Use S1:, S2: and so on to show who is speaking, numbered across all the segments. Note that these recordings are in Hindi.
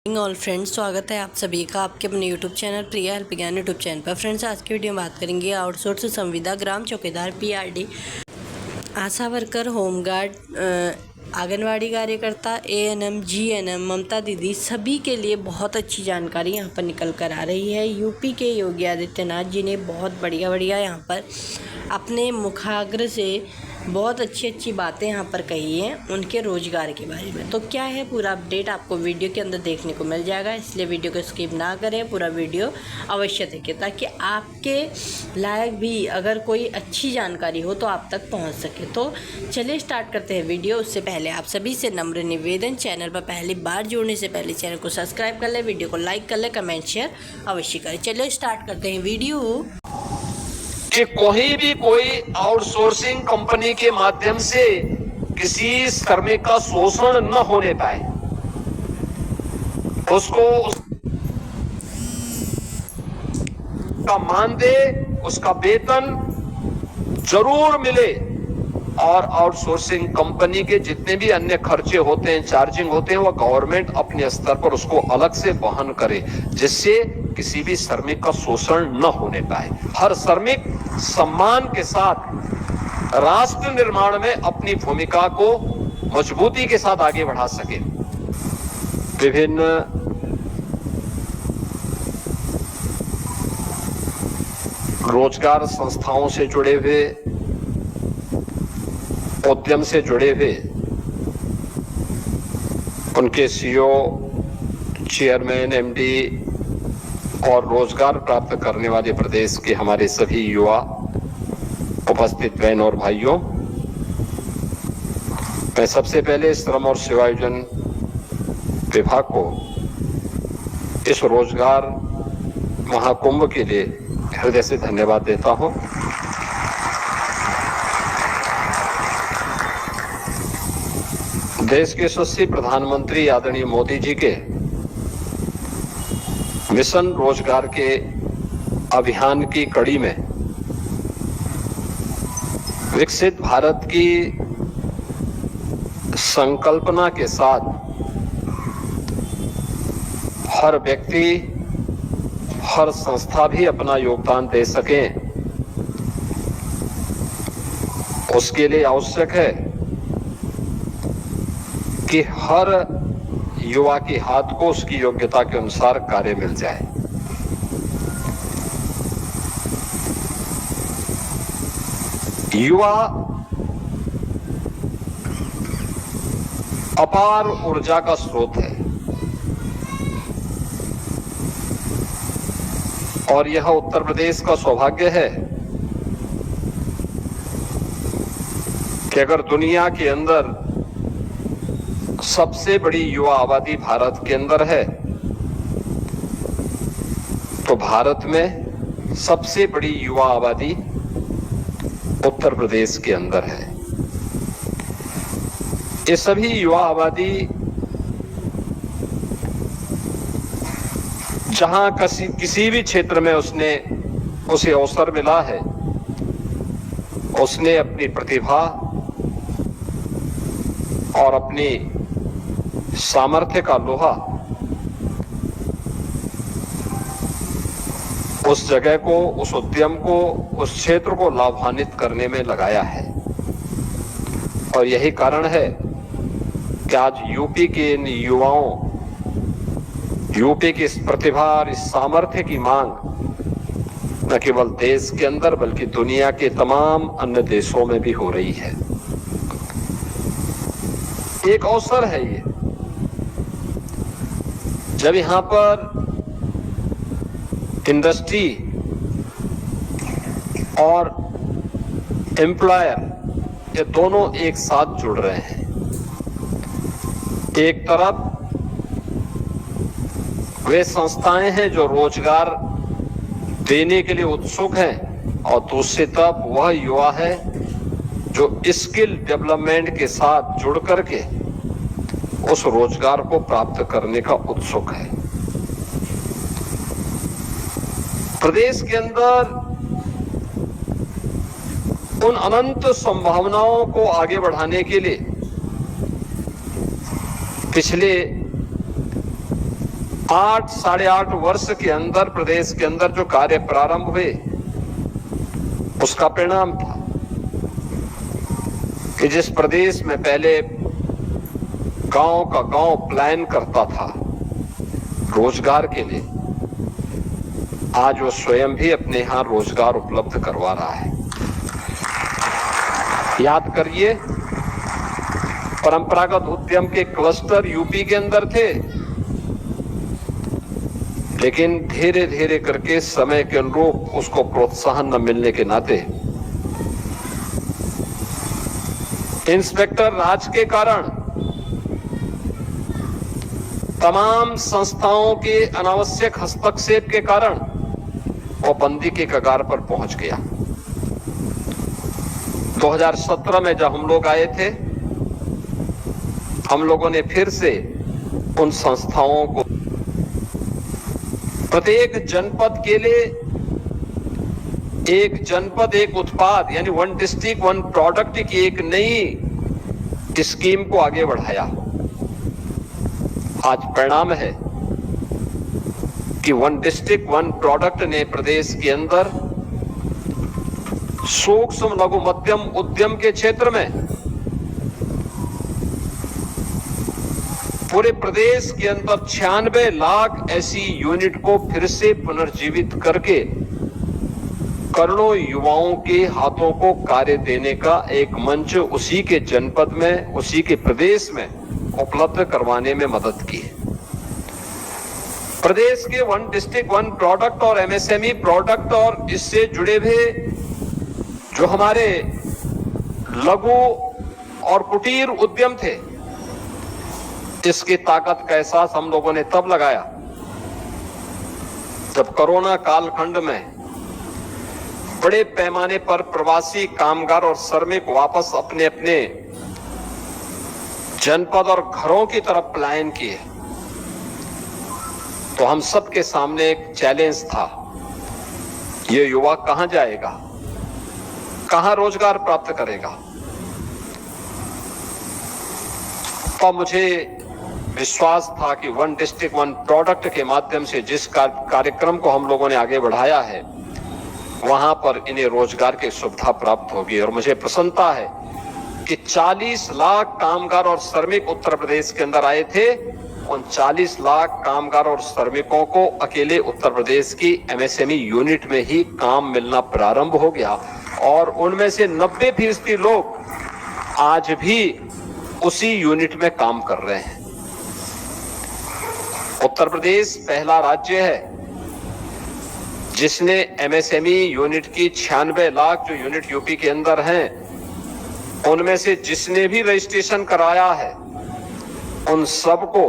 S1: ऑल फ्रेंड्स, स्वागत है आप सभी का आपके अपने यूट्यूब चैनल प्रिया हेल्प ज्ञान यूट्यूब चैनल पर। फ्रेंड्स, आज की वीडियो में बात करेंगे आउटसोर्स संविदा, ग्राम चौकीदार, पीआरडी, आशा वर्कर, होमगार्ड, आंगनवाड़ी कार्यकर्ता, एएनएम, जीएनएम, ममता दीदी, सभी के लिए बहुत अच्छी जानकारी यहाँ पर निकल कर आ रही है। यूपी के योगी आदित्यनाथ जी ने बहुत बढ़िया यहाँ पर अपने मुखाग्र से बहुत अच्छी बातें यहाँ पर कही हैं उनके रोजगार के बारे में। तो क्या है पूरा अपडेट आपको वीडियो के अंदर देखने को मिल जाएगा, इसलिए वीडियो को स्किप ना करें, पूरा वीडियो अवश्य देखें ताकि आपके लायक भी अगर कोई अच्छी जानकारी हो तो आप तक पहुँच सके। तो चलिए स्टार्ट करते हैं वीडियो। उससे पहले आप सभी से नम्र निवेदन, चैनल पर पहली बार जुड़ने से पहले चैनल को सब्सक्राइब कर लें, वीडियो को लाइक कर लें, कमेंट शेयर अवश्य करें। चलिए स्टार्ट करते हैं वीडियो।
S2: कि कोई आउटसोर्सिंग कंपनी के माध्यम से किसी श्रमिक का शोषण न होने पाए, उसको उसका मानदेय, उसका वेतन जरूर मिले और आउटसोर्सिंग कंपनी के जितने भी अन्य खर्चे होते हैं, चार्जिंग होते हैं, वो गवर्नमेंट अपने स्तर पर उसको अलग से वहन करे, जिससे किसी भी श्रमिक का शोषण न होने पाए। हर श्रमिक सम्मान के साथ राष्ट्र निर्माण में अपनी भूमिका को मजबूती के साथ आगे बढ़ा सके। विभिन्न रोजगार संस्थाओं से जुड़े हुए, उद्यम से जुड़े हुए, उनके सीईओ, चेयरमैन, एमडी और रोजगार प्राप्त करने वाले प्रदेश के हमारे सभी युवा, उपस्थित बहन और भाइयों, मैं सबसे पहले श्रम और सेवायोजन विभाग को इस रोजगार महाकुंभ के लिए हृदय से धन्यवाद देता हूं। देश के यशस्वी प्रधानमंत्री आदरणीय मोदी जी के मिशन रोजगार के अभियान की कड़ी में विकसित भारत की संकल्पना के साथ हर व्यक्ति, हर संस्था भी अपना योगदान दे सकें, उसके लिए आवश्यक है कि हर युवा के हाथ को उसकी योग्यता के अनुसार कार्य मिल जाए। युवा अपार ऊर्जा का स्रोत है और यह उत्तर प्रदेश का सौभाग्य है कि अगर दुनिया के अंदर सबसे बड़ी युवा आबादी भारत के अंदर है, तो भारत में सबसे बड़ी युवा आबादी उत्तर प्रदेश के अंदर है। ये सभी युवा आबादी जहां किसी भी क्षेत्र में उसे अवसर मिला है, उसने अपनी प्रतिभा और अपनी सामर्थ्य का लोहा उस जगह को, उस उद्यम को, उस क्षेत्र को लाभान्वित करने में लगाया है। और यही कारण है कि आज यूपी के इन युवाओं, यूपी की इस प्रतिभा और इस सामर्थ्य की मांग न केवल देश के अंदर बल्कि दुनिया के तमाम अन्य देशों में भी हो रही है। एक अवसर है ये, जब यहां पर इंडस्ट्री और एम्प्लॉयर ये दोनों एक साथ जुड़ रहे हैं। एक तरफ वे संस्थाएं हैं जो रोजगार देने के लिए उत्सुक हैं और दूसरी तरफ वह युवा है जो स्किल डेवलपमेंट के साथ जुड़ करके उस रोजगार को प्राप्त करने का उत्सुक है। प्रदेश के अंदर उन अनंत संभावनाओं को आगे बढ़ाने के लिए पिछले 8 साढ़े 8 वर्ष के अंदर प्रदेश के अंदर जो कार्य प्रारंभ हुए उसका परिणाम था कि जिस प्रदेश में पहले गांव का गांव प्लान करता था रोजगार के लिए, आज वो स्वयं भी अपने यहां रोजगार उपलब्ध करवा रहा है। याद करिए, परंपरागत उद्यम के क्लस्टर यूपी के अंदर थे, लेकिन धीरे धीरे करके समय के अनुरूप उसको प्रोत्साहन न मिलने के नाते इंस्पेक्टर राज के कारण तमाम संस्थाओं के अनावश्यक हस्तक्षेप के कारण वो बंदी के कगार पर पहुंच गया। 2017 में जब हम लोग आए थे, हम लोगों ने फिर से उन संस्थाओं को प्रत्येक जनपद के लिए एक जनपद एक उत्पाद यानी 1 डिस्ट्रिक्ट 1 प्रोडक्ट की एक नई स्कीम को आगे बढ़ाया। आज परिणाम है कि 1 डिस्ट्रिक्ट 1 प्रोडक्ट ने प्रदेश के अंदर सूक्ष्म लघु मध्यम उद्यम के क्षेत्र में पूरे प्रदेश के अंदर 96 लाख ऐसी यूनिट को फिर से पुनर्जीवित करके करोड़ों युवाओं के हाथों को कार्य देने का एक मंच उसी के जनपद में, उसी के प्रदेश में उपलब्ध करवाने में मदद की। प्रदेश के 1 डिस्ट्रिक्ट 1 प्रोडक्ट और एमएसएमई प्रोडक्ट और इससे जुड़े हुए जो हमारे लघु और कुटीर उद्यम थे, इसकी ताकत का एहसास हम लोगों ने तब लगाया जब कोरोना कालखंड में बड़े पैमाने पर प्रवासी कामगार और श्रमिक वापस अपने अपने जनपद और घरों की तरफ पलायन किए, तो हम सबके सामने एक चैलेंज था, ये युवा कहां जाएगा, कहां रोजगार प्राप्त करेगा। तो मुझे विश्वास था कि 1 डिस्ट्रिक्ट 1 प्रोडक्ट के माध्यम से जिस कार्यक्रम को हम लोगों ने आगे बढ़ाया है, वहां पर इन्हें रोजगार की सुविधा प्राप्त होगी। और मुझे प्रसन्नता है कि 40 लाख कामगार और श्रमिक उत्तर प्रदेश के अंदर आए थे। उन 40 लाख कामगार और श्रमिकों को अकेले उत्तर प्रदेश की एमएसएमई यूनिट में ही काम मिलना प्रारंभ हो गया और उनमें से 90% लोग आज भी उसी यूनिट में काम कर रहे हैं। उत्तर प्रदेश पहला राज्य है जिसने एमएसएमई यूनिट की 96 लाख जो यूनिट यूपी के अंदर हैं, उनमें से जिसने भी रजिस्ट्रेशन कराया है, उन सबको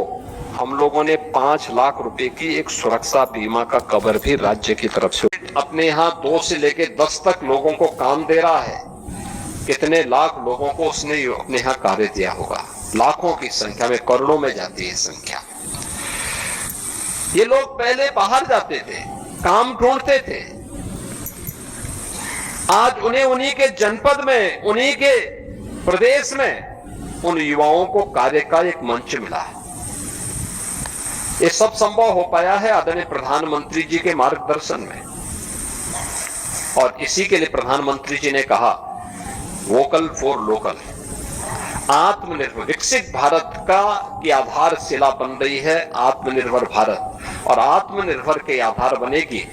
S2: हम लोगों ने 5 लाख रुपए की एक सुरक्षा बीमा का कवर भी राज्य की तरफ से अपने यहाँ 2 से लेकर 10 तक लोगों को काम दे रहा है। कितने लाख लोगों को उसने अपने यहाँ कार्य दिया होगा, लाखों की संख्या में, करोड़ों में जाती है संख्या। ये लोग पहले बाहर जाते थे, काम ढूंढते थे, आज उन्हें उन्हीं के जनपद में, उन्हीं के प्रदेश में उन युवाओं को कार्य का एक मंच मिला है। ये सब संभव हो पाया है आदरणीय प्रधानमंत्री जी के मार्गदर्शन में, और इसी के लिए प्रधानमंत्री जी ने कहा वोकल फॉर लोकल। आत्मनिर्भर विकसित भारत का की आधारशिला बन रही है आत्मनिर्भर भारत, और आत्मनिर्भर के आधार बनेगी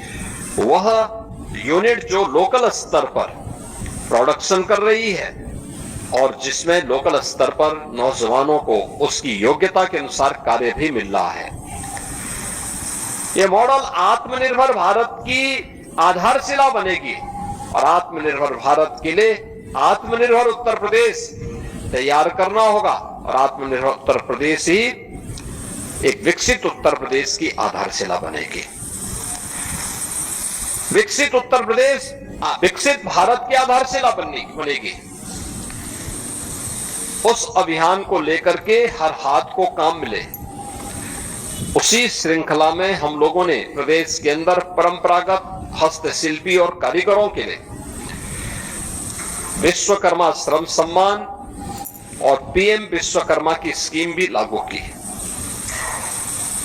S2: वह यूनिट जो लोकल स्तर पर प्रोडक्शन कर रही है और जिसमें लोकल स्तर पर नौजवानों को उसकी योग्यता के अनुसार कार्य भी मिल रहा है। ये मॉडल आत्मनिर्भर भारत की आधारशिला बनेगी और आत्मनिर्भर भारत के लिए आत्मनिर्भर उत्तर प्रदेश तैयार करना होगा, और आत्मनिर्भर उत्तर प्रदेश ही एक विकसित उत्तर प्रदेश की आधारशिला बनेगी। विकसित उत्तर प्रदेश विकसित भारत की आधारशिला बनेगी। उस अभियान को लेकर के हर हाथ को काम मिले, उसी श्रृंखला में हम लोगों ने प्रदेश के अंदर परंपरागत हस्तशिल्पी और कारीगरों के लिए विश्वकर्मा श्रम सम्मान और पीएम विश्वकर्मा की स्कीम भी लागू की,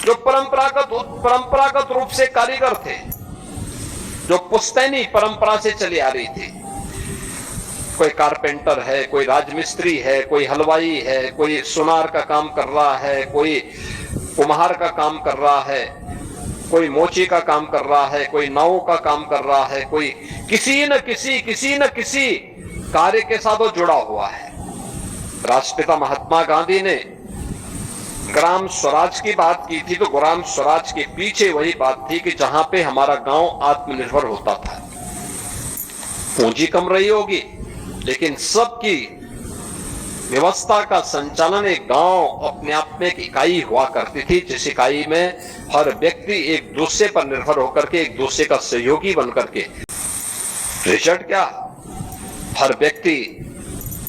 S2: जो परंपरागत रूप से कारीगर थे, जो पुश्तैनी परंपरा से चली आ रही थी। कोई कारपेंटर है, कोई राजमिस्त्री है, कोई हलवाई है, कोई सुनार का काम कर रहा है, कोई कुम्हार का काम कर रहा है, कोई मोची का काम कर रहा है, कोई नाव का काम कर रहा है, कोई किसी न किसी कार्य के साथ वो जुड़ा हुआ है। राष्ट्रपिता महात्मा गांधी ने ग्राम स्वराज की बात की थी, तो ग्राम स्वराज के पीछे वही बात थी कि जहां पे हमारा गांव आत्मनिर्भर होता था। पूंजी कम रही होगी, लेकिन सबकी व्यवस्था का संचालन एक गांव अपने आप में एक इकाई हुआ करती थी, जिस इकाई में हर व्यक्ति एक दूसरे पर निर्भर होकर के, एक दूसरे का सहयोगी बनकर के, रिजल्ट क्या, हर व्यक्ति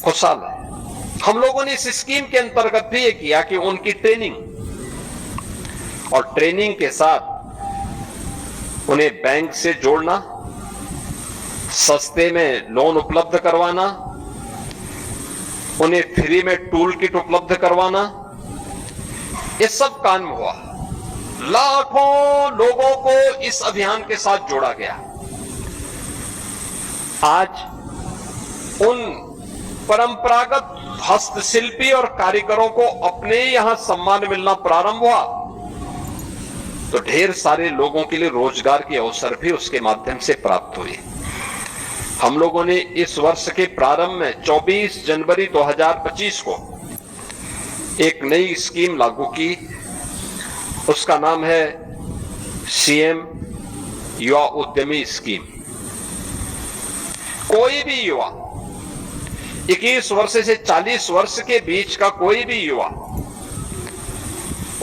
S2: खुशहाल है। हम लोगों ने इस स्कीम के अंतर्गत भी ये किया कि उनकी ट्रेनिंग, और ट्रेनिंग के साथ उन्हें बैंक से जोड़ना, सस्ते में लोन उपलब्ध करवाना, उन्हें फ्री में टूल किट उपलब्ध करवाना, ये सब काम हुआ। लाखों लोगों को इस अभियान के साथ जोड़ा गया। आज उन परंपरागत हस्तशिल्पी और कारीगरों को अपने यहां सम्मान मिलना प्रारंभ हुआ, तो ढेर सारे लोगों के लिए रोजगार के अवसर भी उसके माध्यम से प्राप्त हुए। हम लोगों ने इस वर्ष के प्रारंभ में 24 जनवरी 2025 को एक नई स्कीम लागू की। उसका नाम है सीएम युवा उद्यमी स्कीम। कोई भी युवा, 21 वर्ष से 40 वर्ष के बीच का कोई भी युवा,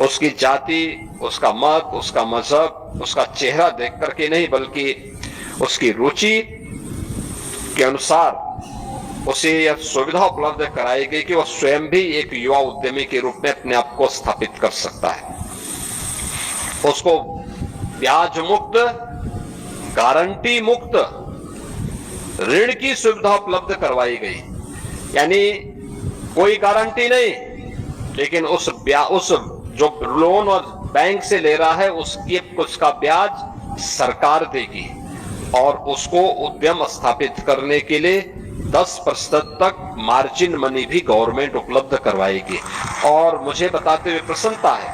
S2: उसकी जाति, उसका मत, उसका मजहब, उसका चेहरा देख करके नहीं, बल्कि उसकी रुचि के अनुसार उसे यह सुविधा उपलब्ध कराई गई कि वह स्वयं भी एक युवा उद्यमी के रूप में अपने आप को स्थापित कर सकता है। उसको ब्याज मुक्त, गारंटी मुक्त ऋण की सुविधा उपलब्ध करवाई गई। यानी कोई गारंटी नहीं, लेकिन उस जो लोन और बैंक से ले रहा है उसका ब्याज सरकार देगी, और उसको उद्यम स्थापित करने के लिए 10% तक मार्जिन मनी भी गवर्नमेंट उपलब्ध करवाएगी। और मुझे बताते हुए प्रसन्नता है,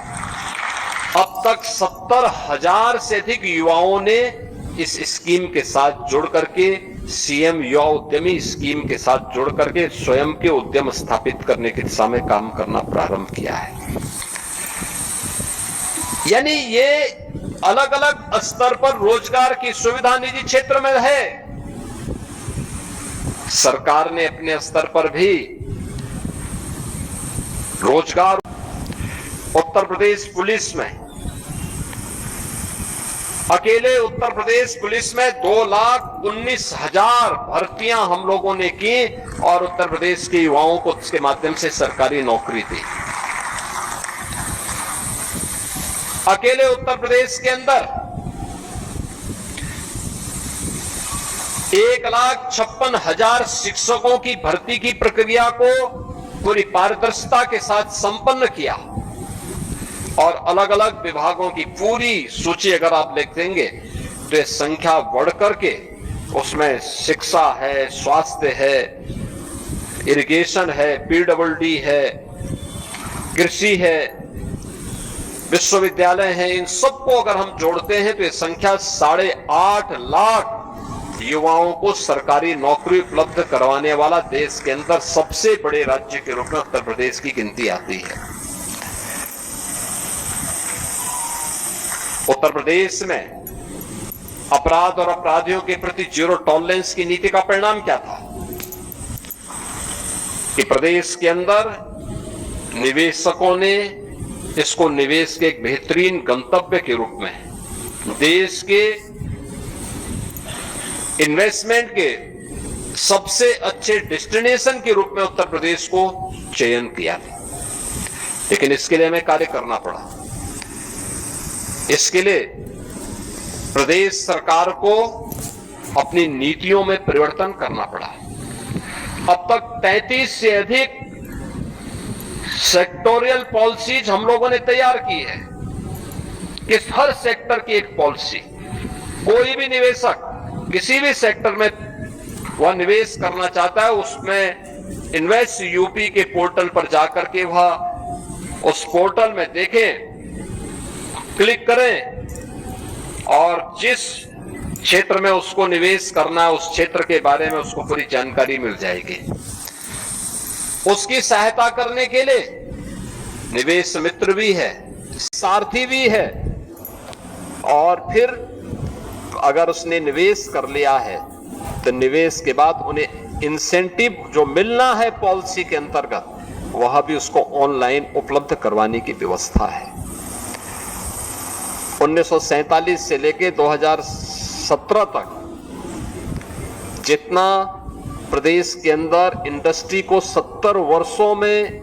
S2: अब तक 70,000 से अधिक युवाओं ने इस स्कीम के साथ जुड़ करके, सीएम युवा उद्यमी स्कीम के साथ जुड़ करके स्वयं के उद्यम स्थापित करने की दिशा में काम करना प्रारंभ किया है। यानी ये अलग अलग स्तर पर रोजगार की सुविधा निजी क्षेत्र में है। सरकार ने अपने स्तर पर भी रोजगार, उत्तर प्रदेश पुलिस में, अकेले उत्तर प्रदेश पुलिस में 2,19,000 भर्तियां हम लोगों ने की, और उत्तर प्रदेश के युवाओं को इसके माध्यम से सरकारी नौकरी दी। अकेले उत्तर प्रदेश के अंदर 1,56,000 शिक्षकों की भर्ती की प्रक्रिया को पूरी पारदर्शिता के साथ संपन्न किया, और अलग अलग विभागों की पूरी सूची अगर आप लिख देंगे तो ये संख्या बढ़ करके उसमें शिक्षा है, स्वास्थ्य है, इरिगेशन है, पीडब्ल्यूडी है, कृषि है, विश्वविद्यालय है, इन सबको अगर हम जोड़ते हैं तो ये संख्या 8.5 लाख युवाओं को सरकारी नौकरी उपलब्ध करवाने वाला देश के अंदर सबसे बड़े राज्य के रूप में उत्तर प्रदेश की गिनती आती है। उत्तर प्रदेश में अपराध और अपराधियों के प्रति जीरो टॉलरेंस की नीति का परिणाम क्या था कि प्रदेश के अंदर निवेशकों ने इसको निवेश के एक बेहतरीन गंतव्य के रूप में, देश के इन्वेस्टमेंट के सबसे अच्छे डेस्टिनेशन के रूप में उत्तर प्रदेश को चयन किया। लेकिन इसके लिए हमें कार्य करना पड़ा। इसके लिए प्रदेश सरकार को अपनी नीतियों में परिवर्तन करना पड़ा। अब तक 33 से अधिक सेक्टोरियल पॉलिसीज हम लोगों ने तैयार की है। कि हर सेक्टर की एक पॉलिसी, कोई भी निवेशक किसी भी सेक्टर में वह निवेश करना चाहता है, उसमें इन्वेस्ट यूपी के पोर्टल पर जाकर के वह उस पोर्टल में देखें, क्लिक करें और जिस क्षेत्र में उसको निवेश करना है उस क्षेत्र के बारे में उसको पूरी जानकारी मिल जाएगी। उसकी सहायता करने के लिए निवेश मित्र भी है, सारथी भी है, और फिर अगर उसने निवेश कर लिया है तो निवेश के बाद उन्हें इंसेंटिव जो मिलना है पॉलिसी के अंतर्गत वह भी उसको ऑनलाइन उपलब्ध करवाने की व्यवस्था है। 1947 से लेकर 2017 तक जितना प्रदेश के अंदर इंडस्ट्री को 70 वर्षों में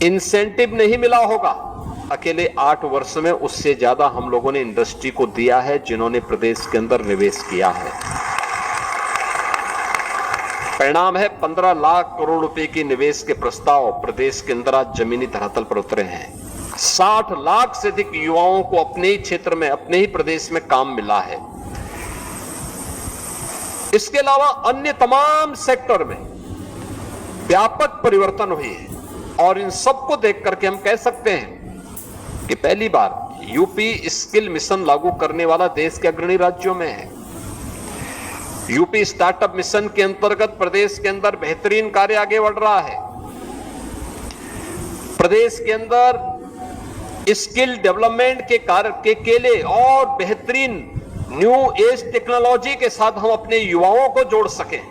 S2: इंसेंटिव नहीं मिला होगा, अकेले 8 वर्ष में उससे ज्यादा हम लोगों ने इंडस्ट्री को दिया है जिन्होंने प्रदेश के अंदर निवेश किया है। परिणाम है 15 लाख करोड़ रुपए की निवेश के प्रस्ताव प्रदेश के अंदर आज जमीनी धरातल पर उतरे हैं। 60 लाख से अधिक युवाओं को अपने ही क्षेत्र में, अपने ही प्रदेश में काम मिला है। इसके अलावा अन्य तमाम सेक्टर में व्यापक परिवर्तन हुए हैं और इन सबको देख करके हम कह सकते हैं कि पहली बार यूपी स्किल मिशन लागू करने वाला देश के अग्रणी राज्यों में है। यूपी स्टार्टअप मिशन के अंतर्गत प्रदेश के अंदर बेहतरीन कार्य आगे बढ़ रहा है। प्रदेश के अंदर स्किल डेवलपमेंट के कार्य के लिए और बेहतरीन न्यू एज टेक्नोलॉजी के साथ हम अपने युवाओं को जोड़ सकें।